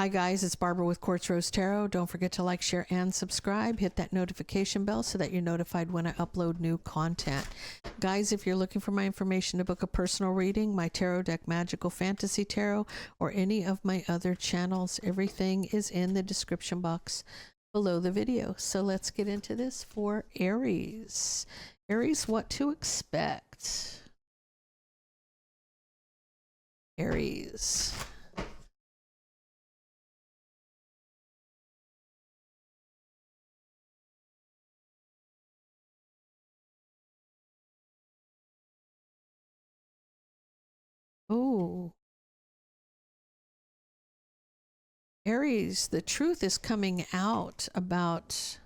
Hi guys, it's Barbara with Quartz Rose Tarot. Don't forget to like, share, and subscribe. Hit that notification bell so that you're notified when I upload new content. Guys, if you're looking for my information to book a personal reading, my tarot deck, Magical Fantasy Tarot, or any of my other channels, everything is in the description box below the video. So let's get into this for Aries. Aries, what to expect? Aries. Oh, Aries, the truth is coming out about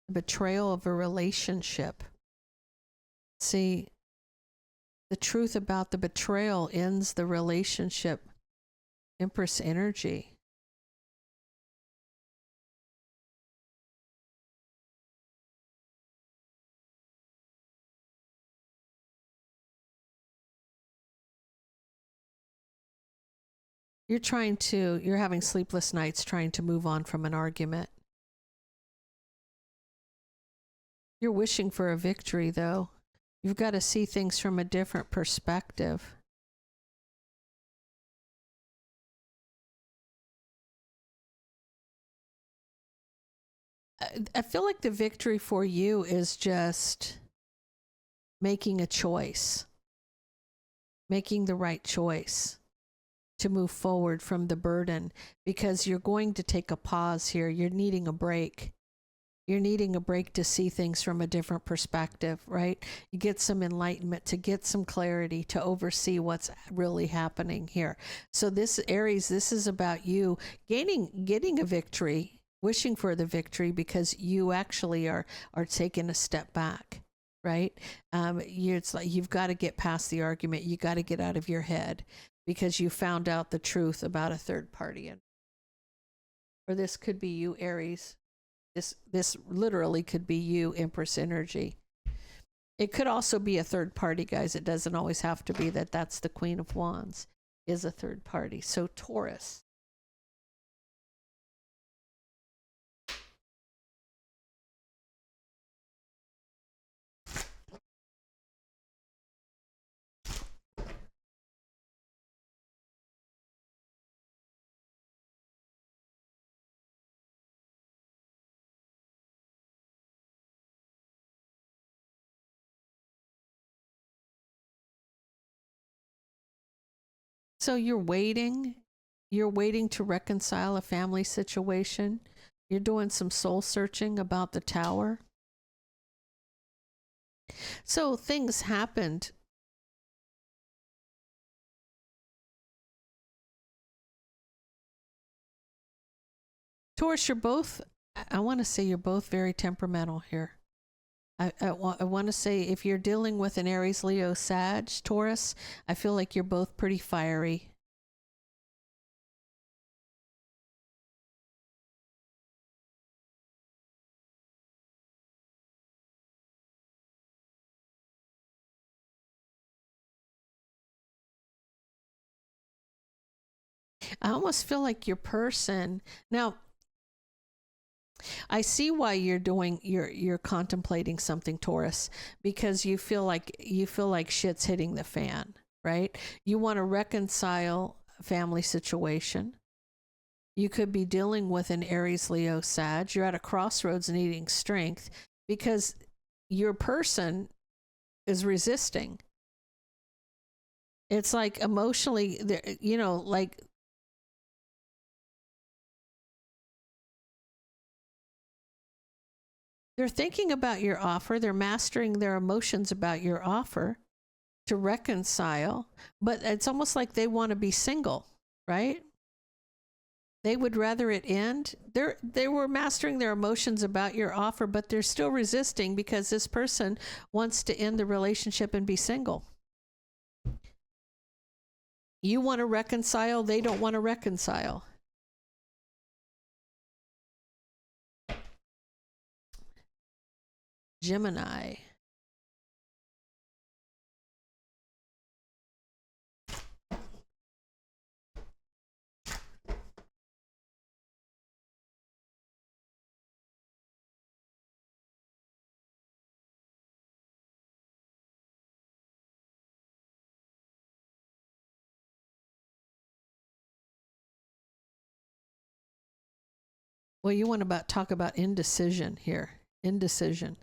the betrayal of a relationship. See, the truth about the betrayal ends the relationship. Empress energy. You're having sleepless nights trying to move on from an argument. You're wishing for a victory, though. You've got to see things from a different perspective. I feel like the victory for you is just making a choice, making the right choice to move forward from the burden, because you're going to take a pause here. You're needing a break. You're needing a break to see things from a different perspective, right? You get some enlightenment, to get some clarity, to oversee what's really happening here. So this Aries, this is about you getting a victory, wishing for the victory, because you actually are taking a step back, right? It's like you've got to get past the argument. You got to get out of your head, because you found out the truth about a third party. Or this could be you, Aries. This literally could be you, Empress energy. It could also be a third party, guys. It doesn't always have to be that that's the Queen of Wands is a third party. So Taurus. So you're waiting to reconcile a family situation. You're doing some soul searching about the Tower. So things happened. Taurus, you're both, I want to say you're both very temperamental here. I want to say, if you're dealing with an Aries, Leo, Sag, Taurus, I feel like you're both pretty fiery. I almost feel like your person, now I see why you're contemplating something, Taurus, because you feel like shit's hitting the fan, right? You want to reconcile a family situation. You could be dealing with an Aries, Leo, Sag. You're at a crossroads needing strength, because your person is resisting. It's like emotionally, you know, like they're thinking about your offer. They're mastering their emotions about your offer to reconcile, but it's almost like they want to be single, right? They would rather it end. They were mastering their emotions about your offer, but they're still resisting because this person wants to end the relationship and be single. You want to reconcile, they don't want to reconcile. Gemini. Well, you want to talk about indecision here. Indecision.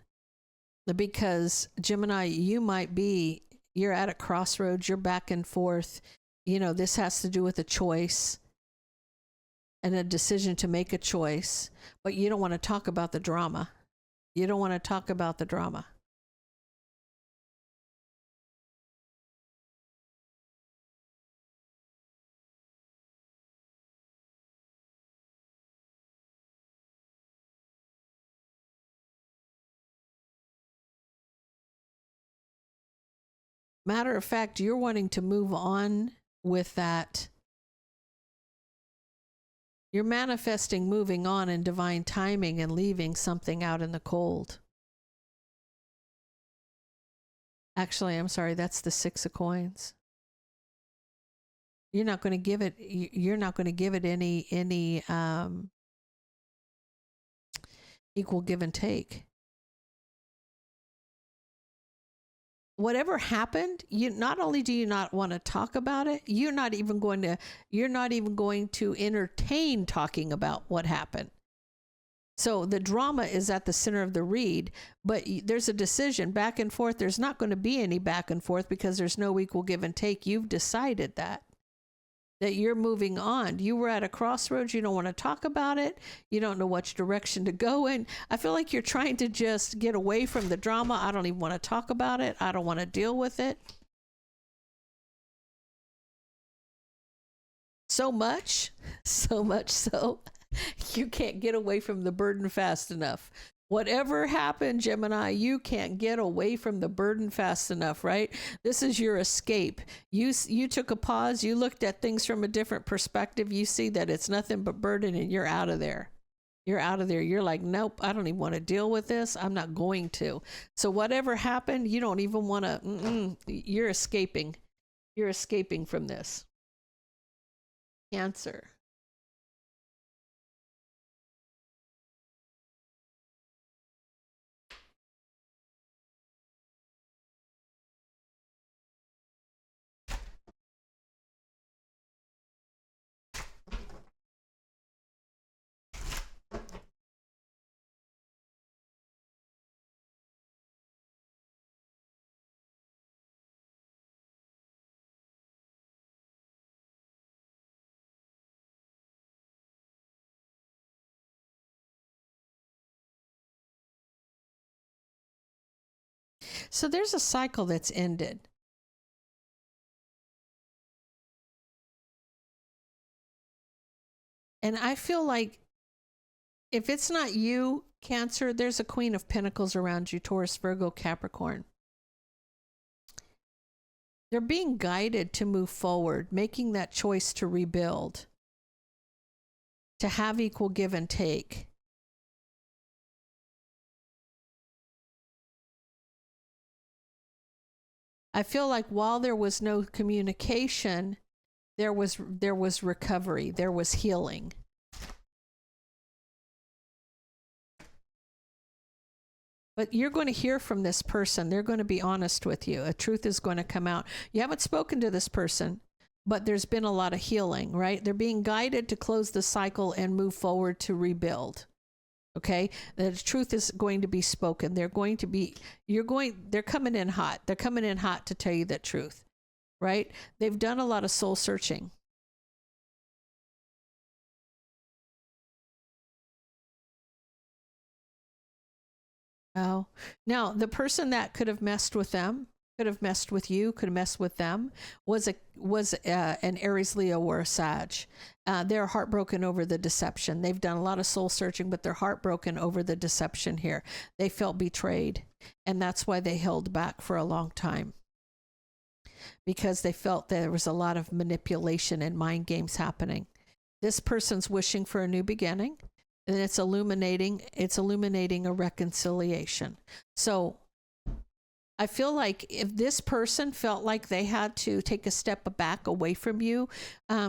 Because Gemini, you're at a crossroads, you're back and forth. You know, this has to do with a choice and a decision to make a choice, but you don't want to talk about the drama. You don't want to talk about the drama. Matter of fact, you're wanting to move on with that. You're manifesting moving on in divine timing and leaving something out in the cold. Actually, I'm sorry, that's the 6 of coins. You're not going to give it, any equal give and take. Whatever happened, you not only do you not want to talk about it, you're not even going to entertain talking about what happened. So the drama is at the center of the read, but there's a decision back and forth. There's not going to be any back and forth because there's no equal give and take. You've decided that you're moving on. You were at a crossroads. You don't want to talk about it. You don't know which direction to go in. I feel like you're trying to just get away from the drama. I don't even want to talk about it. I don't want to deal with it. So much so you can't get away from the burden fast enough. Whatever happened, Gemini, you can't get away from the burden fast enough, right? This is your escape. You took a pause. You looked at things from a different perspective. You see that it's nothing but burden and you're out of there. You're out of there. You're like, nope, I don't even want to deal with this. I'm not going to. So whatever happened, you don't even want to, you're escaping. You're escaping from this. Cancer. So there's a cycle that's ended. And I feel like if it's not you, Cancer, there's a Queen of Pentacles around you, Taurus, Virgo, Capricorn. They're being guided to move forward, making that choice to rebuild, to have equal give and take. I feel like while there was no communication, there was recovery, there was healing. But you're going to hear from this person. They're going to be honest with you. A truth is going to come out. You haven't spoken to this person, but there's been a lot of healing, right? They're being guided to close the cycle and move forward to rebuild. Okay, the truth is going to be spoken. They're coming in hot. They're coming in hot to tell you the truth, right? They've done a lot of soul searching. Oh, now the person that could have messed with them, could have messed with you, could have messed with them, was an Aries, Leo, or a Sag. They're heartbroken over the deception. They've done a lot of soul searching, but they're heartbroken over the deception here. They felt betrayed, and that's why they held back for a long time, because they felt there was a lot of manipulation and mind games happening. This person's wishing for a new beginning, and it's illuminating a reconciliation. So I feel like if this person felt like they had to take a step back away from you,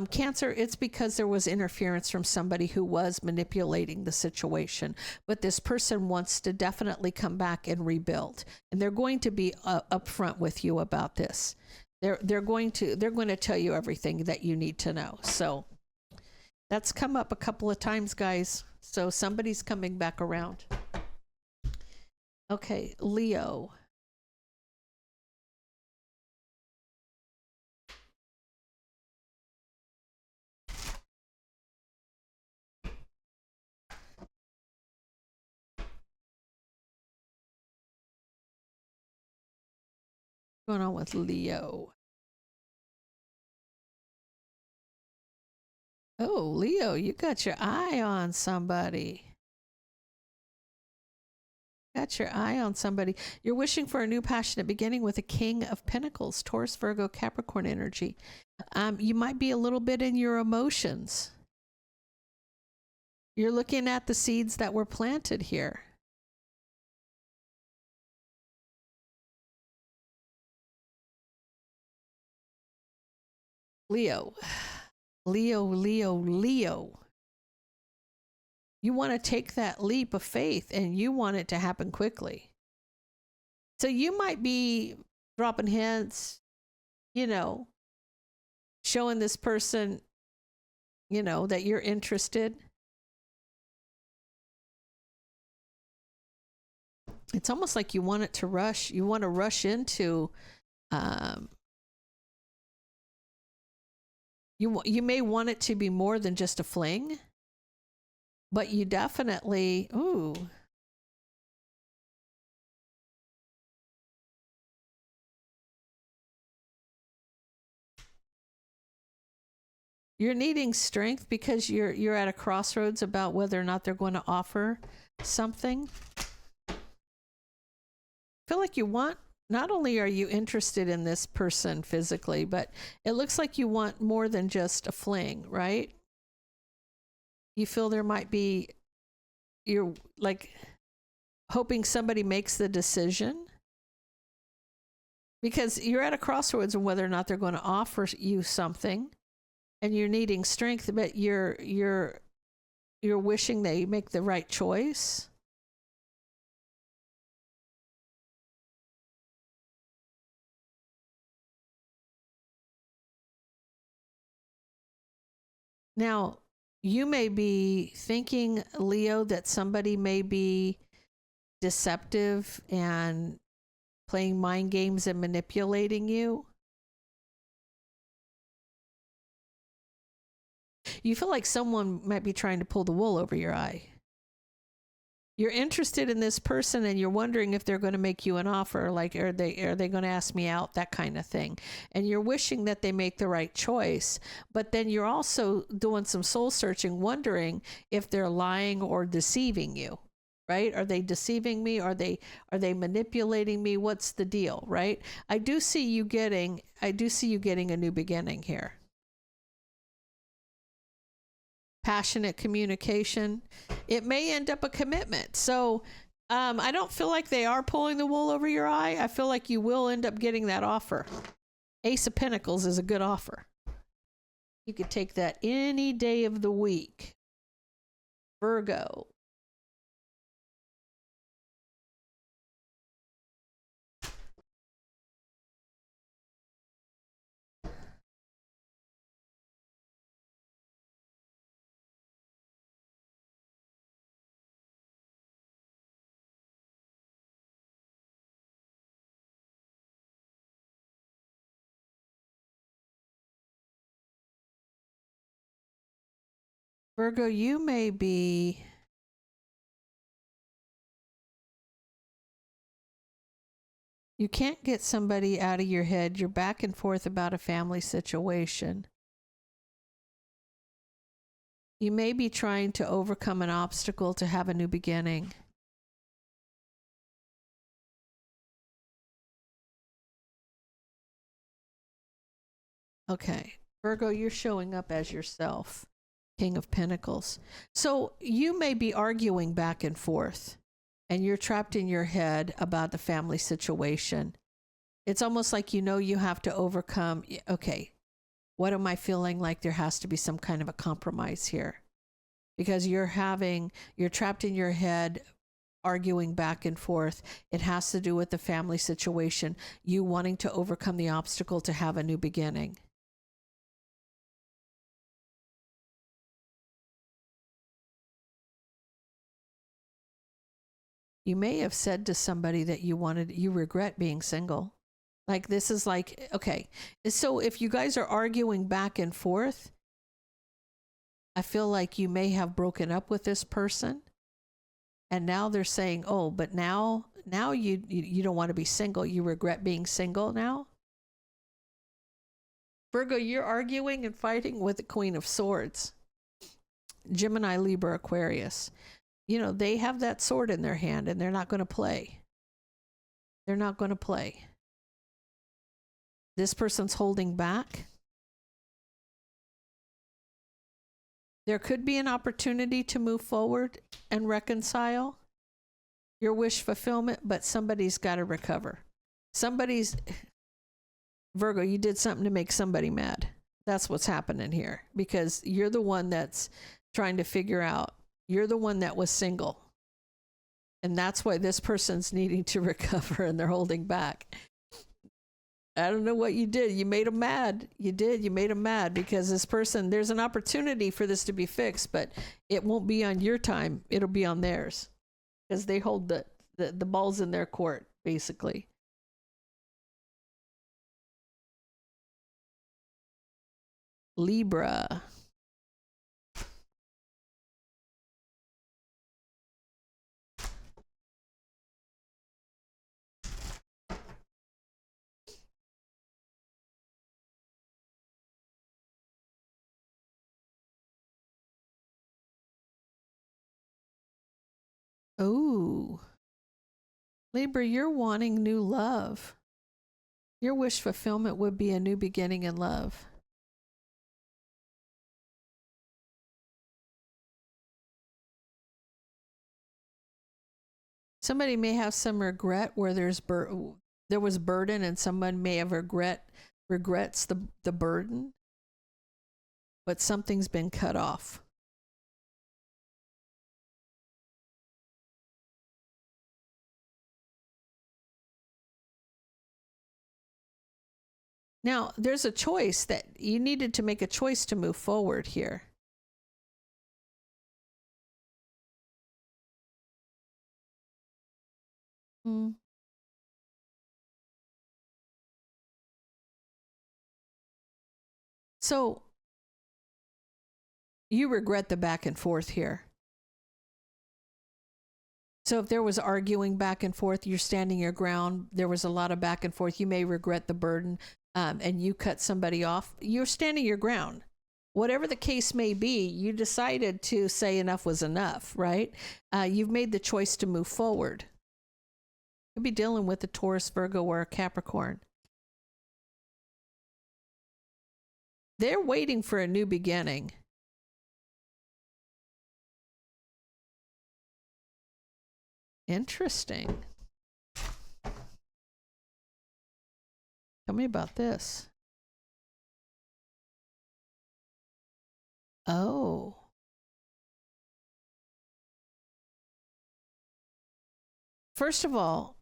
Cancer, it's because there was interference from somebody who was manipulating the situation. But this person wants to definitely come back and rebuild, and they're going to be upfront with you about this. They're going to tell you everything that you need to know. So that's come up a couple of times, guys. So somebody's coming back around. Okay, Leo. What's going on with Leo? Oh, Leo, you got your eye on somebody. Got your eye on somebody. You're wishing for a new passionate beginning with a King of Pentacles, Taurus, Virgo, Capricorn energy. You might be a little bit in your emotions. You're looking at the seeds that were planted here. Leo. Leo, Leo, Leo. You want to take that leap of faith and you want it to happen quickly. So you might be dropping hints, you know, showing this person, you know, that you're interested. It's almost like you want it to rush. You want to rush into, you may want it to be more than just a fling, but you definitely, ooh. You're needing strength because you're at a crossroads about whether or not they're going to offer something. I feel like you want, not only are you interested in this person physically, but it looks like you want more than just a fling, right? You feel there might be, you're like hoping somebody makes the decision because you're at a crossroads on whether or not they're going to offer you something and you're needing strength, but you're wishing they make the right choice. Now, you may be thinking, Leo, that somebody may be deceptive and playing mind games and manipulating you. You feel like someone might be trying to pull the wool over your eye. You're interested in this person and you're wondering if they're going to make you an offer, like are they going to ask me out, that kind of thing. And you're wishing that they make the right choice, but then you're also doing some soul searching, wondering if they're lying or deceiving you, right? Are they deceiving me? Are they manipulating me? What's the deal, right? I do see you getting a new beginning here. Passionate communication. It may end up a commitment. So I don't feel like they are pulling the wool over your eye. I feel like you will end up getting that offer. Ace of Pentacles is a good offer. You could take that any day of the week. Virgo. Virgo, you may be you can't get somebody out of your head. You're back and forth about a family situation. You may be trying to overcome an obstacle to have a new beginning. Okay, Virgo, you're showing up as yourself, King of Pentacles. So you may be arguing back and forth and you're trapped in your head about the family situation. It's almost like you have to overcome, okay, what am I feeling like? There has to be some kind of a compromise here because you're trapped in your head arguing back and forth. It has to do with the family situation, you wanting to overcome the obstacle to have a new beginning. You may have said to somebody that you regret being single. Like, this is like, okay. So if you guys are arguing back and forth, I feel like you may have broken up with this person. And now they're saying, oh, but now you don't want to be single. You regret being single now. Virgo, you're arguing and fighting with the Queen of Swords. Gemini, Libra, Aquarius. You know, they have that sword in their hand and they're not going to play. They're not going to play. This person's holding back. There could be an opportunity to move forward and reconcile your wish fulfillment, but somebody's got to recover. Virgo, you did something to make somebody mad. That's what's happening here, because you're the one that's trying to figure out. You're the one that was single. And that's why this person's needing to recover and they're holding back. I don't know what you did. You made them mad. You did. You made them mad because this person, there's an opportunity for this to be fixed, but it won't be on your time. It'll be on theirs because they hold the balls in their court, basically. Libra. Oh, Libra, you're wanting new love. Your wish fulfillment would be a new beginning in love. Somebody may have some regret where there was burden, and someone may have regrets the burden, but something's been cut off. Now, there's a choice that you needed to make a choice to move forward here. So you regret the back and forth here. So if there was arguing back and forth, you're standing your ground, there was a lot of back and forth, you may regret the burden, and you cut somebody off. You're standing your ground. Whatever the case may be, you decided to say enough was enough, right? You've made the choice to move forward. You'll be dealing with a Taurus, Virgo, or a Capricorn. They're waiting for a new beginning. Interesting. Tell me about this. Oh. First of all,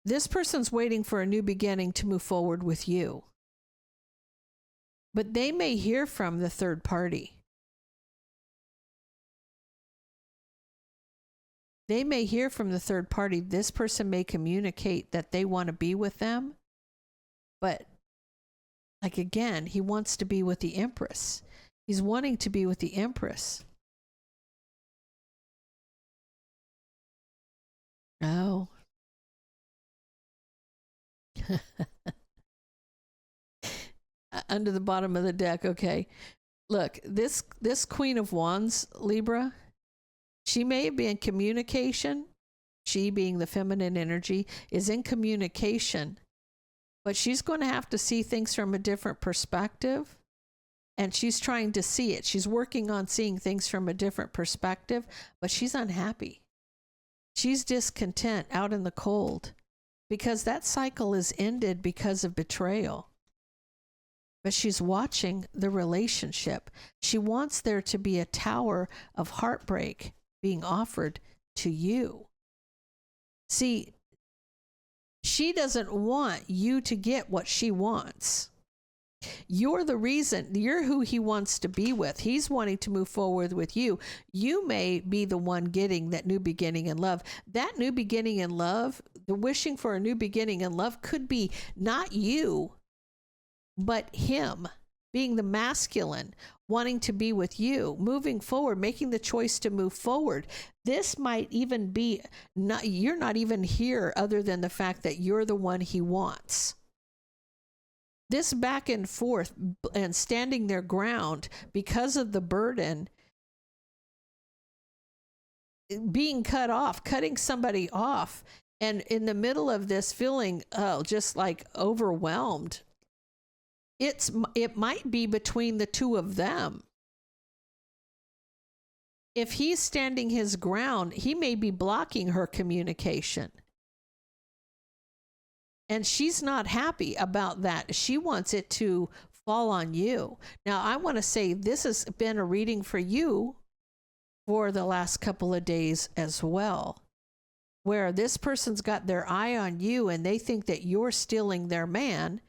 this person's waiting for a new beginning to move forward with you. But they may hear from the third party. They may hear from the third party. This person may communicate that they want to be with them. But, like, again, he wants to be with the Empress. He's wanting to be with the Empress. Oh. Under the bottom of the deck. Okay. Look, this Queen of Wands, Libra, she may be in communication. She, being the feminine energy, is in communication. But she's going to have to see things from a different perspective. And she's trying to see it. She's working on seeing things from a different perspective. But she's unhappy. She's discontent, out in the cold. Because that cycle is ended because of betrayal. But she's watching the relationship. She wants there to be a tower of heartbreak being offered to you. See, she doesn't want you to get what she wants. You're the reason. You're who he wants to be with. He's wanting to move forward with you. You may be the one getting that new beginning in love. That new beginning in love, the wishing for a new beginning in love, could be not you, but him being the masculine, wanting to be with you, moving forward, making the choice to move forward. This might even be, you're not even here other than the fact that you're the one he wants. This back and forth and standing their ground because of the burden, being cut off, cutting somebody off, and in the middle of this feeling just like overwhelmed, it might be between the two of them. If he's standing his ground, he may be blocking her communication. And she's not happy about that. She wants it to fall on you. Now, I want to say this has been a reading for you for the last couple of days as well, where this person's got their eye on you and they think that you're stealing their man,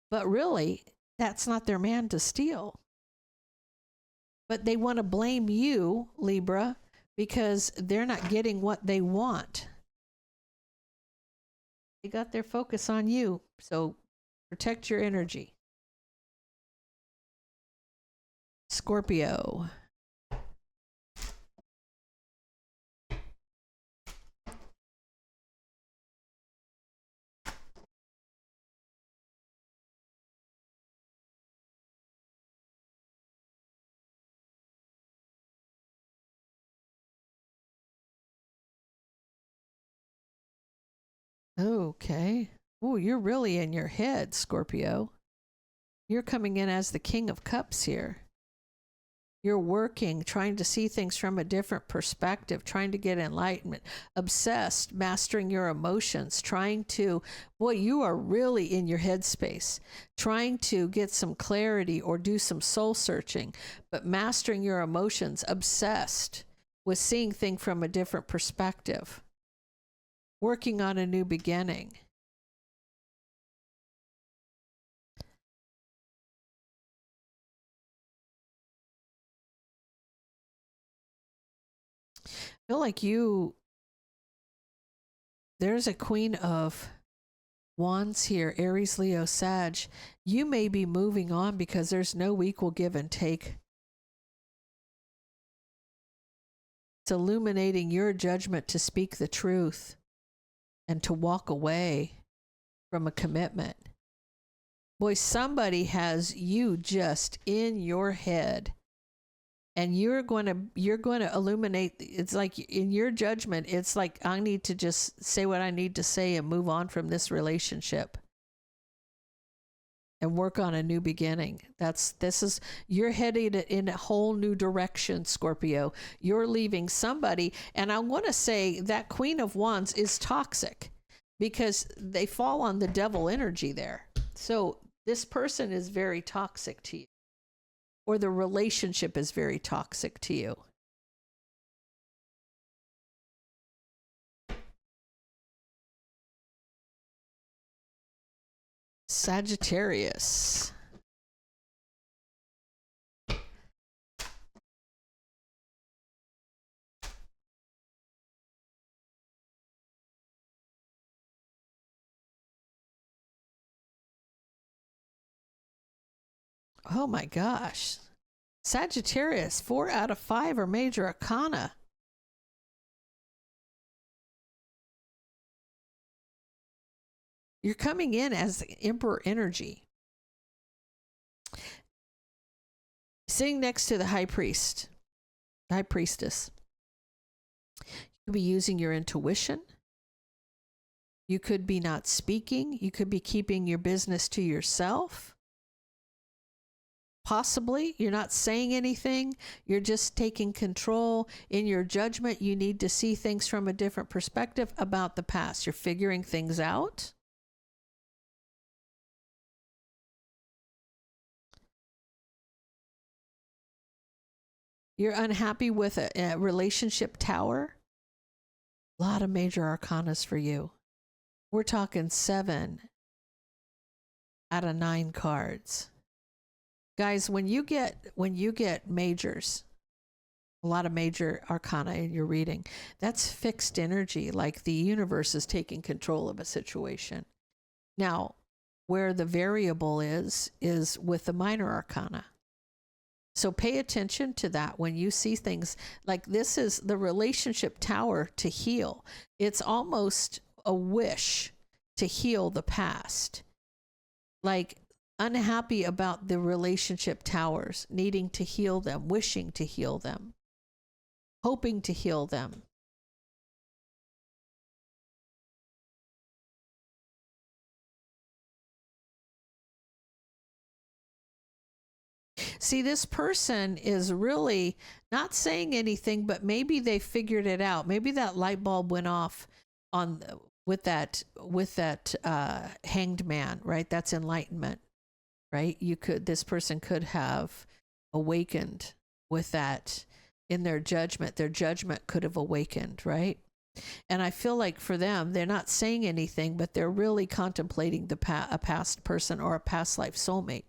but really, that's not their man to steal. But they want to blame you, Libra, because they're not getting what they want. They got their focus on you, so protect your energy. Scorpio. Okay. Oh, you're really in your head, Scorpio. You're coming in as the King of Cups here. You're working, trying to see things from a different perspective, trying to get enlightenment, obsessed, mastering your emotions, trying to, boy, you are really in your headspace, trying to get some clarity or do some soul searching, but mastering your emotions, obsessed with seeing things from a different perspective. Working on a new beginning. I feel like there's a Queen of Wands here, Aries, Leo, Sag. You may be moving on because there's no equal give and take. It's illuminating your judgment to speak the truth and to walk away from a commitment. Boy, somebody has you just in your head, and you're going to illuminate. It's like in your judgment, it's like, I need to just say what I need to say and move on from this relationship and work on a new beginning. You're headed in a whole new direction, Scorpio. You're leaving somebody, and I want to say that Queen of Wands is toxic because they fall on the devil energy there. So this person is very toxic to you, or the relationship is very toxic to you. Sagittarius. Oh my gosh. Sagittarius, 4 out of 5 are major arcana. You're coming in as the Emperor energy. Sitting next to the High Priest, High Priestess. You could be using your intuition. You could be not speaking. You could be keeping your business to yourself. Possibly you're not saying anything. You're just taking control. In your judgment, you need to see things from a different perspective about the past. You're figuring things out. You're unhappy with a relationship tower. A lot of major arcanas for you. We're talking 7 out of 9 cards. Guys, when you get majors, a lot of major arcana in your reading, that's fixed energy, like the universe is taking control of a situation. Now, where the variable is with the minor arcana. So pay attention to that when you see things like this. Is the relationship tower to heal. It's almost a wish to heal the past. Like unhappy about the relationship towers, needing to heal them, wishing to heal them, hoping to heal them. See, this person is really not saying anything, but maybe they figured it out. Maybe that light bulb went off on with that hanged man, right? That's enlightenment, right? This person could have awakened with that in their judgment. Their judgment could have awakened, right? And I feel like for them, they're not saying anything, but they're really contemplating a past person or a past life soulmate.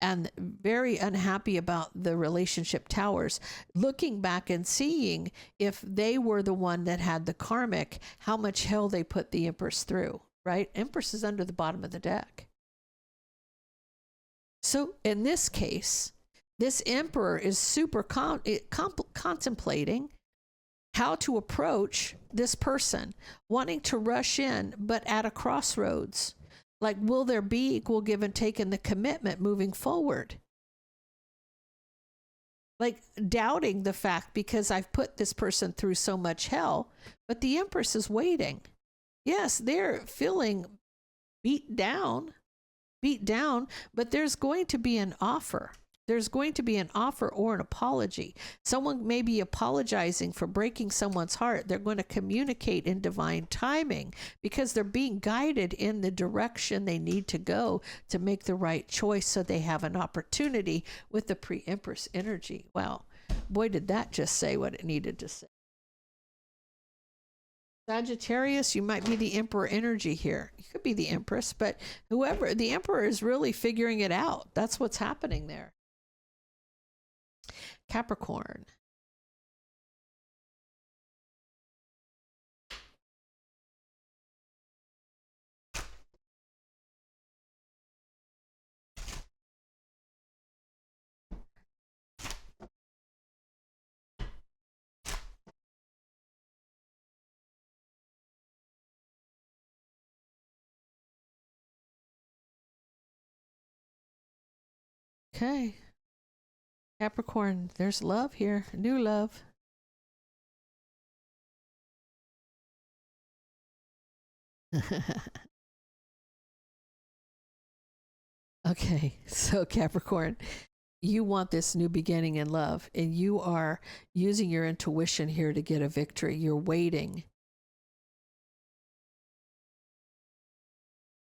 And very unhappy about the relationship towers, looking back and seeing if they were the one that had the karmic, how much hell they put the Empress through, right? Empress is under the bottom of the deck. So in this case, this Emperor is super contemplating how to approach this person, wanting to rush in, but at a crossroads. Like, will there be equal give and take in the commitment moving forward? Like doubting the fact because I've put this person through so much hell, but the Empress is waiting. Yes, they're feeling beat down, but there's going to be an offer. There's going to be an offer or an apology. Someone may be apologizing for breaking someone's heart. They're going to communicate in divine timing because they're being guided in the direction they need to go to make the right choice, so they have an opportunity with the pre-Empress energy. Wow, boy, did that just say what it needed to say. Sagittarius, you might be the Emperor energy here. You could be the Empress, but whoever, the Emperor is really figuring it out. That's what's happening there. Capricorn. Okay. Capricorn, there's love here, new love. Okay, so Capricorn, you want this new beginning in love, and you are using your intuition here to get a victory. You're waiting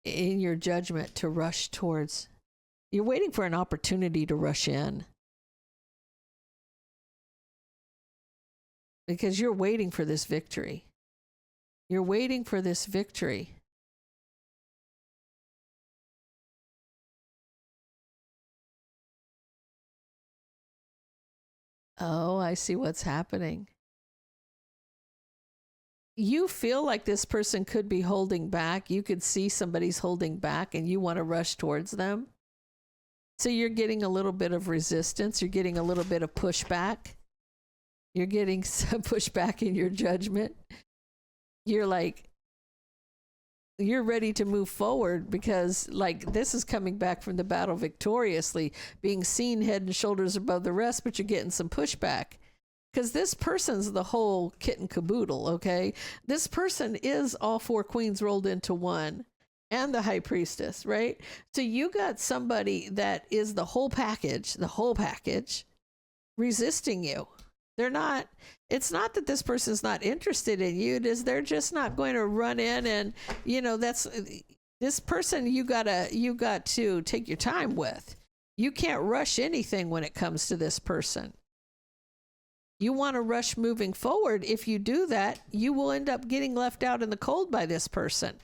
in your judgment to rush towards. You're waiting for an opportunity to rush in. Because you're waiting for this victory. You're waiting for this victory. Oh, I see what's happening. You feel like this person could be holding back. You could see somebody's holding back and you want to rush towards them. So you're getting a little bit of resistance. You're getting a little bit of pushback. You're getting some pushback in your judgment. You're like, you're ready to move forward because like this is coming back from the battle victoriously, being seen head and shoulders above the rest, but you're getting some pushback because this person's the whole kit and caboodle. Okay. This person is all four queens rolled into one and the high priestess, right? So you got somebody that is the whole package resisting you. They're not, it's not that this person's not interested in you. It is they're just not going to run in and, you know, that's this person you got to take your time with. You can't rush anything when it comes to this person. You want to rush moving forward. If you do that, you will end up getting left out in the cold by this person.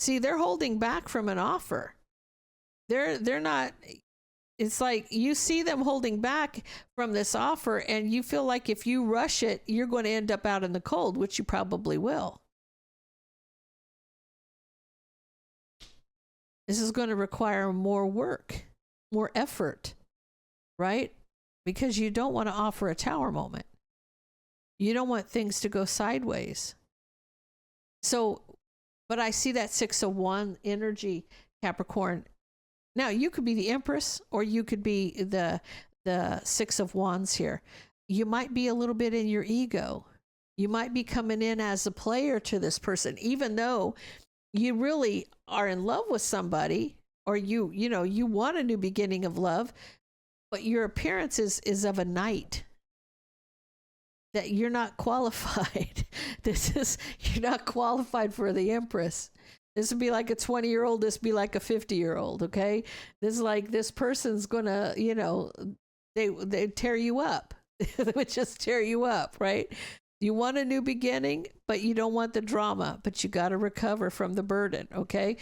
See, they're holding back from an offer. They're not, it's like you see them holding back from this offer, and you feel like if you rush it, you're going to end up out in the cold, which you probably will. This is going to require more work, more effort, right? Because you don't want to offer a tower moment. You don't want things to go sideways. So, but I see that 6 of Wands energy, Capricorn. Now, you could be the Empress, or you could be the 6 of Wands here. You might be a little bit in your ego. You might be coming in as a player to this person, even though you really are in love with somebody, or you want a new beginning of love, but your appearance is of a knight. That you're not qualified. You're not qualified for the Empress. This would be like a 20-year-old. This would be like a 50-year-old. Okay. This is like, this person's gonna, they tear you up. They would just tear you up, right? You want a new beginning, but you don't want the drama, but you got to recover from the burden. Okay.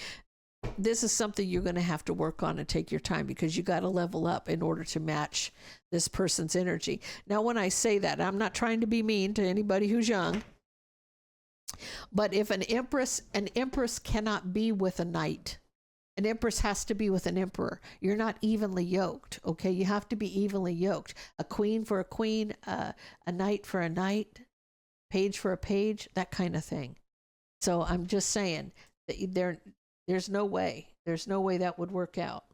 This is something you're going to have to work on and take your time, because you got to level up in order to match this person's energy. Now, when I say that, I'm not trying to be mean to anybody who's young, but if an empress cannot be with a knight. An empress has to be with an emperor. You're not evenly yoked. Okay. You have to be evenly yoked. A queen for a queen, a knight for a knight, page for a page, that kind of thing. So I'm just saying that there's no way that would work out.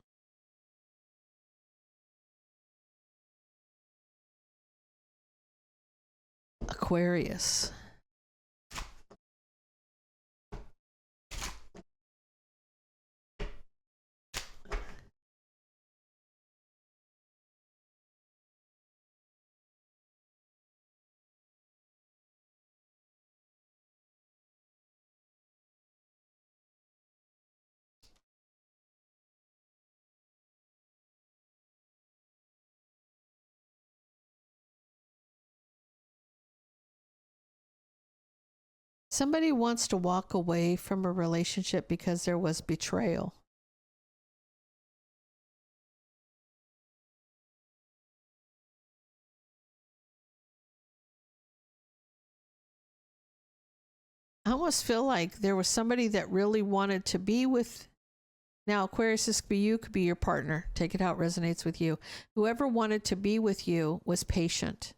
Aquarius. Somebody wants to walk away from a relationship because there was betrayal. I almost feel like there was somebody that really wanted to be with. Now, Aquarius, this could be you, could be your partner. Take it how it resonates with you. Whoever wanted to be with you was patient.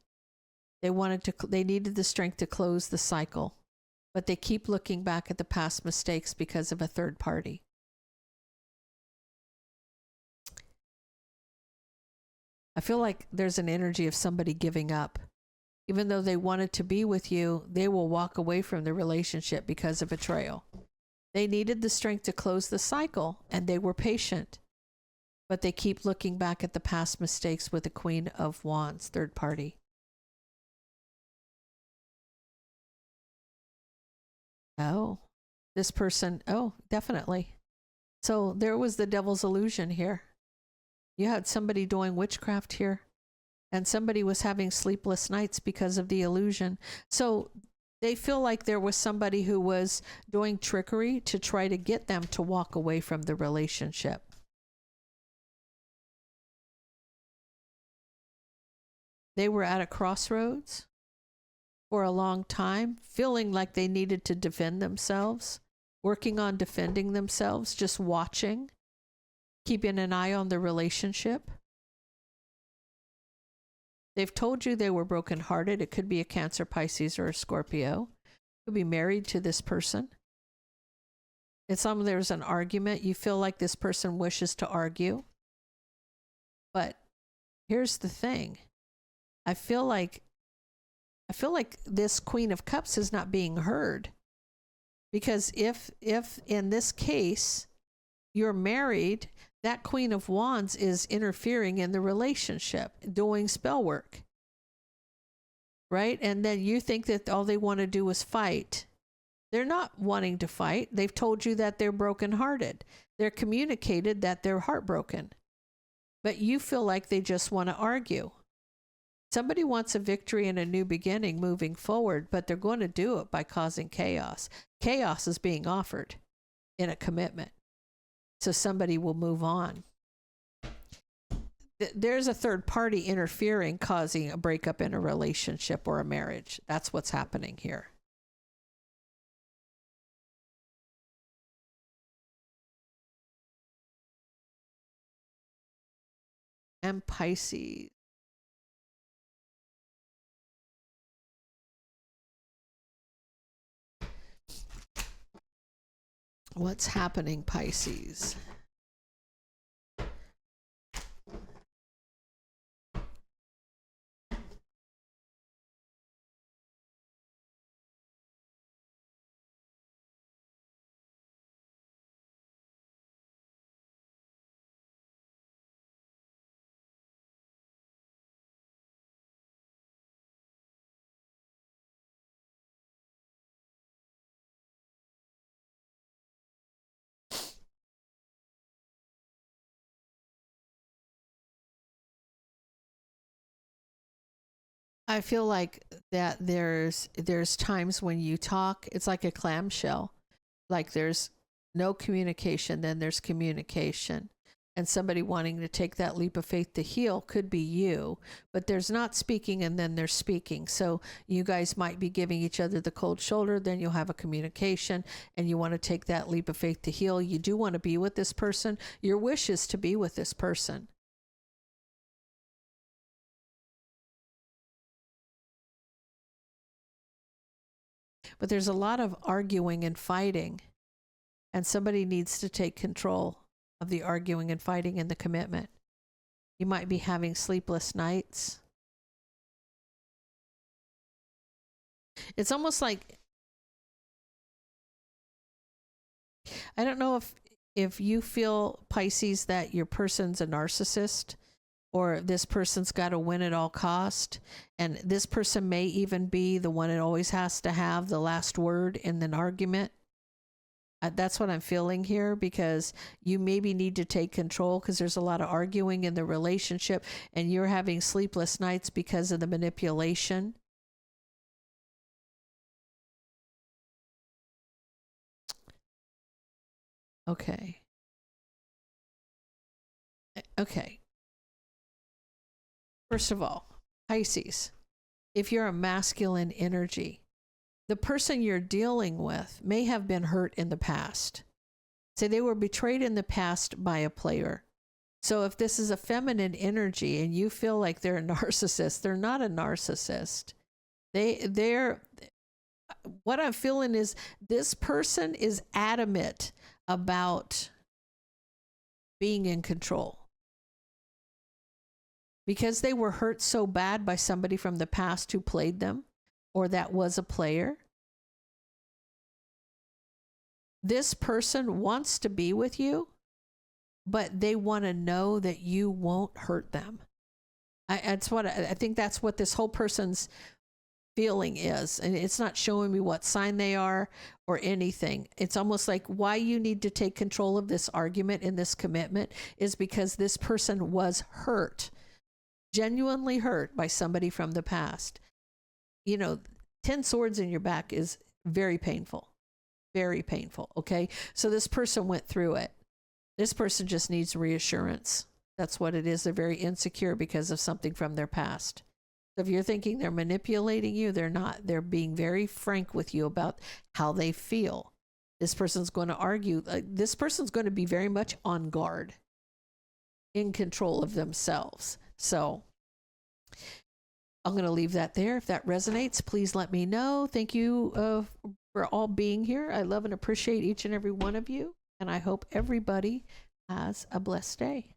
They needed the strength to close the cycle, but they keep looking back at the past mistakes because of a third party. I feel like there's an energy of somebody giving up. Even though they wanted to be with you, they will walk away from the relationship because of betrayal. They needed the strength to close the cycle, and they were patient, but they keep looking back at the past mistakes with the Queen of Wands, third party. Oh, this person, oh, definitely. So there was the devil's illusion here. You had somebody doing witchcraft here, and somebody was having sleepless nights because of the illusion. So they feel like there was somebody who was doing trickery to try to get them to walk away from the relationship. They were at a crossroads for a long time, feeling like they needed to defend themselves, working on defending themselves, just watching, keeping an eye on the relationship. They've told you they were brokenhearted. It could be a Cancer, Pisces, or a Scorpio. Could be married to this person. There's an argument. You feel like this person wishes to argue. But here's the thing. I feel like this Queen of Cups is not being heard. Because if in this case you're married, that Queen of Wands is interfering in the relationship, doing spell work. Right? And then you think that all they want to do is fight. They're not wanting to fight. They've told you that they're brokenhearted. They're communicated that they're heartbroken. But you feel like they just want to argue. Somebody wants a victory and a new beginning moving forward, but they're going to do it by causing chaos. Chaos is being offered. in a commitment. So somebody will move on. There's a third party interfering, causing a breakup in a relationship or a marriage. That's what's happening here. And Pisces. What's happening, Pisces? I feel like that there's times when you talk, it's like a clamshell. Like there's no communication, then there's communication. And somebody wanting to take that leap of faith to heal could be you, but there's not speaking and then there's speaking. So you guys might be giving each other the cold shoulder, then you'll have a communication and you want to take that leap of faith to heal. You do want to be with this person. Your wish is to be with this person. But there's a lot of arguing and fighting, and somebody needs to take control of the arguing and fighting and the commitment. You might be having sleepless nights. It's almost like, I don't know if you feel, Pisces, that your person's a narcissist, or this person's got to win at all cost, and this person may even be the one that always has to have the last word in an argument. That's what I'm feeling here, because you maybe need to take control because there's a lot of arguing in the relationship and you're having sleepless nights because of the manipulation. Okay. Okay. First of all, Pisces, if you're a masculine energy, the person you're dealing with may have been hurt in the past. Say they were betrayed in the past by a player. So if this is a feminine energy and you feel like they're a narcissist, they're not a narcissist. They're what I'm feeling is this person is adamant about being in control. Because they were hurt so bad by somebody from the past who played them, or that was a player. This person wants to be with you, but they want to know that you won't hurt them. I think that's what this whole person's feeling is. And it's not showing me what sign they are or anything. It's almost like why you need to take control of this argument and this commitment is because this person was hurt. Genuinely hurt by somebody from the past. 10 swords in your back is very painful. Very painful. Okay. So this person went through it. This person just needs reassurance. That's what it is. They're very insecure because of something from their past. So if you're thinking they're manipulating you, they're not. They're being very frank with you about how they feel. This person's going to argue. This person's going to be very much on guard, in control of themselves. So I'm going to leave that there. If that resonates, please let me know. Thank you for all being here. I love and appreciate each and every one of you. And I hope everybody has a blessed day.